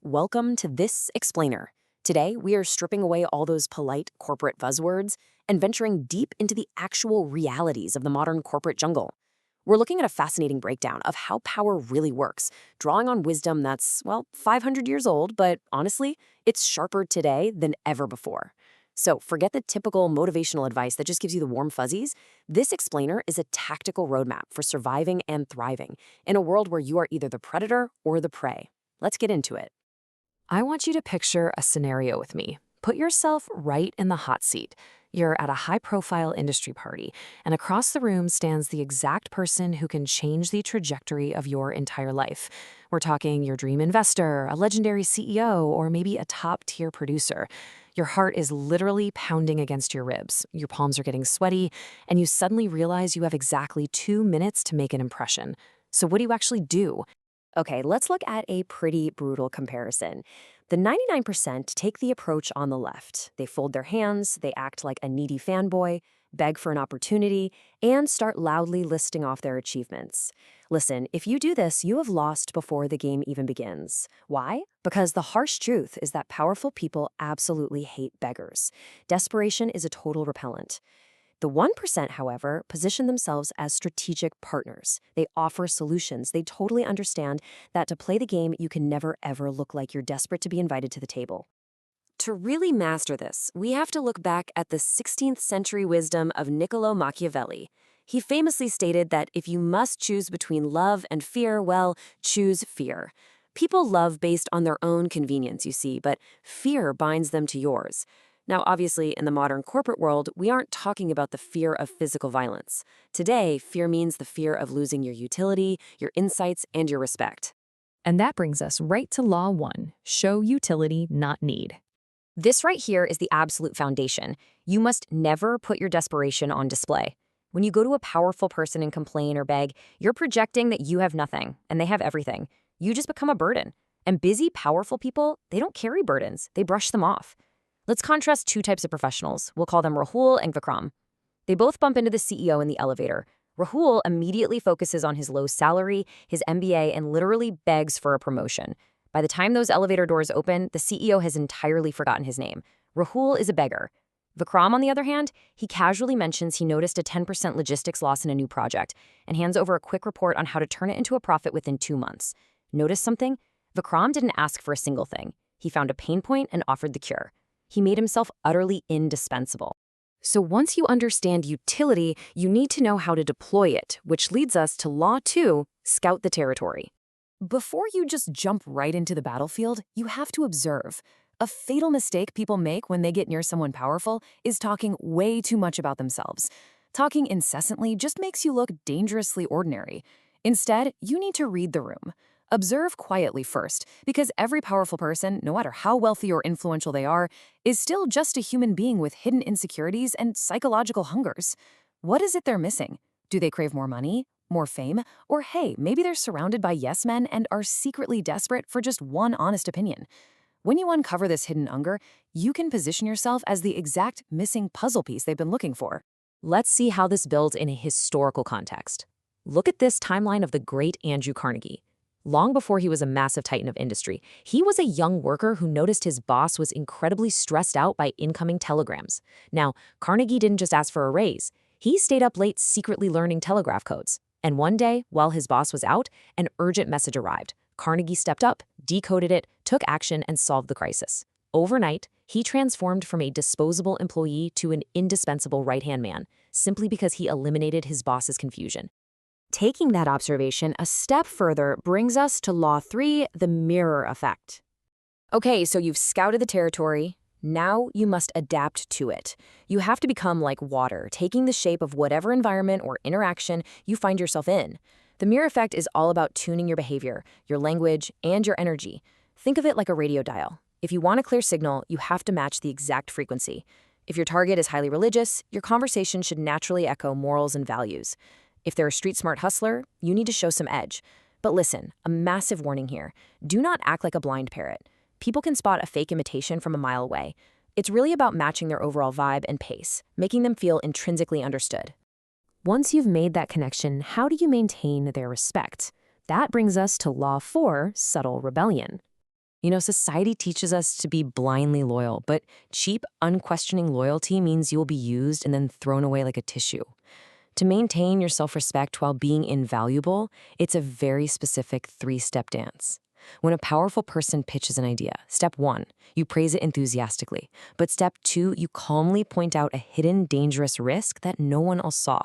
Welcome to This Explainer. Today, we are stripping away all those polite corporate buzzwords and venturing deep into the actual realities of the modern corporate jungle. We're looking at a fascinating breakdown of how power really works, drawing on wisdom that's, 500 years old, but honestly, it's sharper today than ever before. So forget the typical motivational advice that just gives you the warm fuzzies. This explainer is a tactical roadmap for surviving and thriving in a world where you are either the predator or the prey. Let's get into it. I want you to picture a scenario with me. Put yourself right in the hot seat. You're at a high-profile industry party, and across the room stands the exact person who can change the trajectory of your entire life. We're talking your dream investor, a legendary CEO, or maybe a top-tier producer. Your heart is literally pounding against your ribs. Your palms are getting sweaty, and you suddenly realize you have exactly 2 minutes to make an impression. So what do you actually do? Okay, let's look at a pretty brutal comparison. The 99% take the approach on the left. They fold their hands, they act like a needy fanboy, beg for an opportunity, and start loudly listing off their achievements. Listen, if you do this, you have lost before the game even begins. Why? Because the harsh truth is that powerful people absolutely hate beggars. Desperation is a total repellent. The 1%, however, position themselves as strategic partners. They offer solutions. They totally understand that to play the game, you can never, ever look like you're desperate to be invited to the table. To really master this, we have to look back at the 16th century wisdom of Niccolo Machiavelli. He famously stated that if you must choose between love and fear, well, choose fear. People love based on their own convenience, you see, but fear binds them to yours. Now, obviously, in the modern corporate world, we aren't talking about the fear of physical violence. Today, fear means the fear of losing your utility, your insights, and your respect. And that brings us right to Law 1, show utility, not need. This right here is the absolute foundation. You must never put your desperation on display. When you go to a powerful person and complain or beg, you're projecting that you have nothing, and they have everything. You just become a burden. And busy, powerful people, they don't carry burdens. They brush them off. Let's contrast two types of professionals. We'll call them Rahul and Vikram. They both bump into the CEO in the elevator. Rahul immediately focuses on his low salary, his MBA, and literally begs for a promotion. By the time those elevator doors open, the CEO has entirely forgotten his name. Rahul is a beggar. Vikram, on the other hand, he casually mentions he noticed a 10% logistics loss in a new project and hands over a quick report on how to turn it into a profit within 2 months. Notice something? Vikram didn't ask for a single thing. He found a pain point and offered the cure. He made himself utterly indispensable. So once you understand utility, you need to know how to deploy it, which leads us to Law 2, scout the territory. Before you just jump right into the battlefield, you have to observe. A fatal mistake people make when they get near someone powerful is talking way too much about themselves. Talking incessantly just makes you look dangerously ordinary. Instead, you need to read the room. Observe quietly first, because every powerful person, no matter how wealthy or influential they are, is still just a human being with hidden insecurities and psychological hungers. What is it they're missing? Do they crave more money, more fame, or hey, maybe they're surrounded by yes men and are secretly desperate for just one honest opinion? When you uncover this hidden hunger, you can position yourself as the exact missing puzzle piece they've been looking for. Let's see how this builds in a historical context. Look at this timeline of the great Andrew Carnegie. Long before he was a massive titan of industry, he was a young worker who noticed his boss was incredibly stressed out by incoming telegrams. Now, Carnegie didn't just ask for a raise. He stayed up late secretly learning telegraph codes. And one day, while his boss was out, an urgent message arrived. Carnegie stepped up, decoded it, took action, and solved the crisis. Overnight, he transformed from a disposable employee to an indispensable right-hand man, simply because he eliminated his boss's confusion. Taking that observation a step further brings us to Law 3, the mirror effect. Okay, so you've scouted the territory. Now you must adapt to it. You have to become like water, taking the shape of whatever environment or interaction you find yourself in. The mirror effect is all about tuning your behavior, your language, and your energy. Think of it like a radio dial. If you want a clear signal, you have to match the exact frequency. If your target is highly religious, your conversation should naturally echo morals and values. If they're a street-smart hustler, you need to show some edge. But listen, a massive warning here. Do not act like a blind parrot. People can spot a fake imitation from a mile away. It's really about matching their overall vibe and pace, making them feel intrinsically understood. Once you've made that connection, how do you maintain their respect? That brings us to Law 4, subtle rebellion. Society teaches us to be blindly loyal, but cheap, unquestioning loyalty means you'll be used and then thrown away like a tissue. To maintain your self-respect while being invaluable, it's a very specific three-step dance. When a powerful person pitches an idea, step one, you praise it enthusiastically. But step two, you calmly point out a hidden dangerous risk that no one else saw.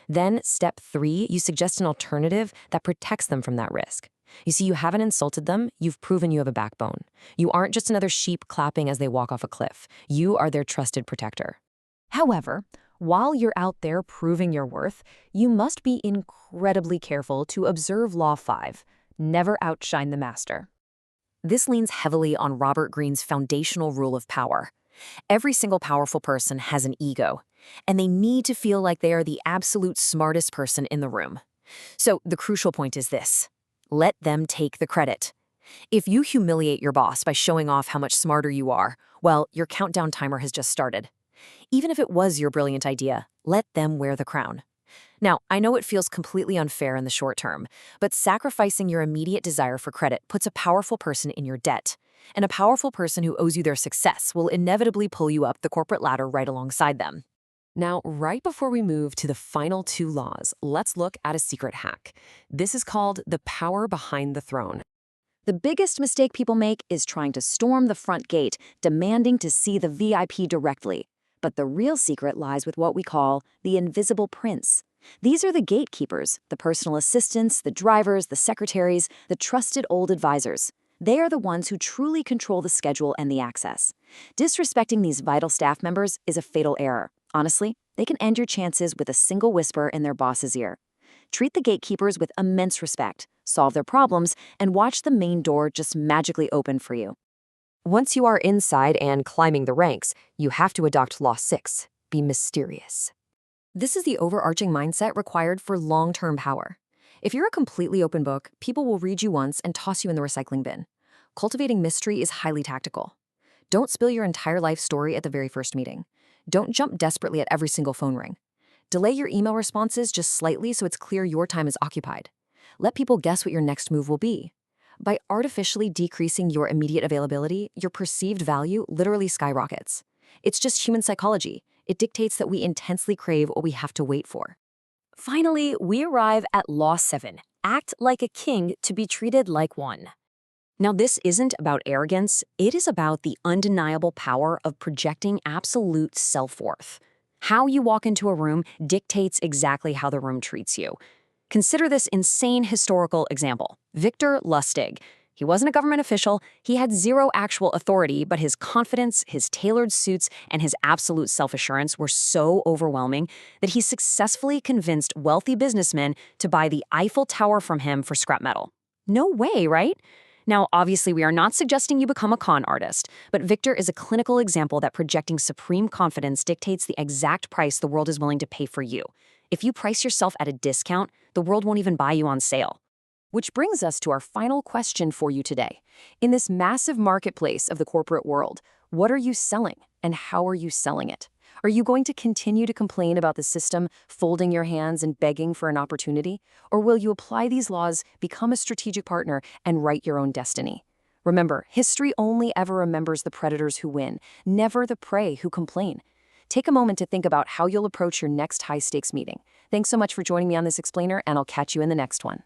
Then step three, you suggest an alternative that protects them from that risk. You see, you haven't insulted them, you've proven you have a backbone. You aren't just another sheep clapping as they walk off a cliff. You are their trusted protector. However, while you're out there proving your worth, you must be incredibly careful to observe Law 5. Never outshine the master. This leans heavily on Robert Greene's foundational rule of power. Every single powerful person has an ego, and they need to feel like they are the absolute smartest person in the room. So the crucial point is this: let them take the credit. If you humiliate your boss by showing off how much smarter you are, well, your countdown timer has just started. Even if it was your brilliant idea, let them wear the crown. Now, I know it feels completely unfair in the short term, but sacrificing your immediate desire for credit puts a powerful person in your debt. And a powerful person who owes you their success will inevitably pull you up the corporate ladder right alongside them. Now, right before we move to the final two laws, let's look at a secret hack. This is called the power behind the throne. The biggest mistake people make is trying to storm the front gate, demanding to see the VIP directly. But the real secret lies with what we call the invisible prince. These are the gatekeepers, the personal assistants, the drivers, the secretaries, the trusted old advisors. They are the ones who truly control the schedule and the access. Disrespecting these vital staff members is a fatal error. Honestly, they can end your chances with a single whisper in their boss's ear. Treat the gatekeepers with immense respect, solve their problems, and watch the main door just magically open for you. Once you are inside and climbing the ranks, you have to adopt Law 6, be mysterious. This is the overarching mindset required for long-term power. If you're a completely open book, people will read you once and toss you in the recycling bin. Cultivating mystery is highly tactical. Don't spill your entire life story at the very first meeting. Don't jump desperately at every single phone ring. Delay your email responses just slightly so it's clear your time is occupied. Let people guess what your next move will be. By artificially decreasing your immediate availability, your perceived value literally skyrockets. It's just human psychology. It dictates that we intensely crave what we have to wait for. Finally, we arrive at Law 7, act like a king to be treated like one. Now, this isn't about arrogance, it is about the undeniable power of projecting absolute self-worth. How you walk into a room dictates exactly how the room treats you. Consider this insane historical example. Victor Lustig. He wasn't a government official, he had zero actual authority, but his confidence, his tailored suits, and his absolute self-assurance were so overwhelming that he successfully convinced wealthy businessmen to buy the Eiffel Tower from him for scrap metal. No way, right? Now, obviously, we are not suggesting you become a con artist, but Victor is a clinical example that projecting supreme confidence dictates the exact price the world is willing to pay for you. If you price yourself at a discount, the world won't even buy you on sale. Which brings us to our final question for you today. In this massive marketplace of the corporate world, what are you selling and how are you selling it? Are you going to continue to complain about the system, folding your hands and begging for an opportunity? Or will you apply these laws, become a strategic partner, and write your own destiny? Remember, history only ever remembers the predators who win, never the prey who complain. Take a moment to think about how you'll approach your next high-stakes meeting. Thanks so much for joining me on this explainer, and I'll catch you in the next one.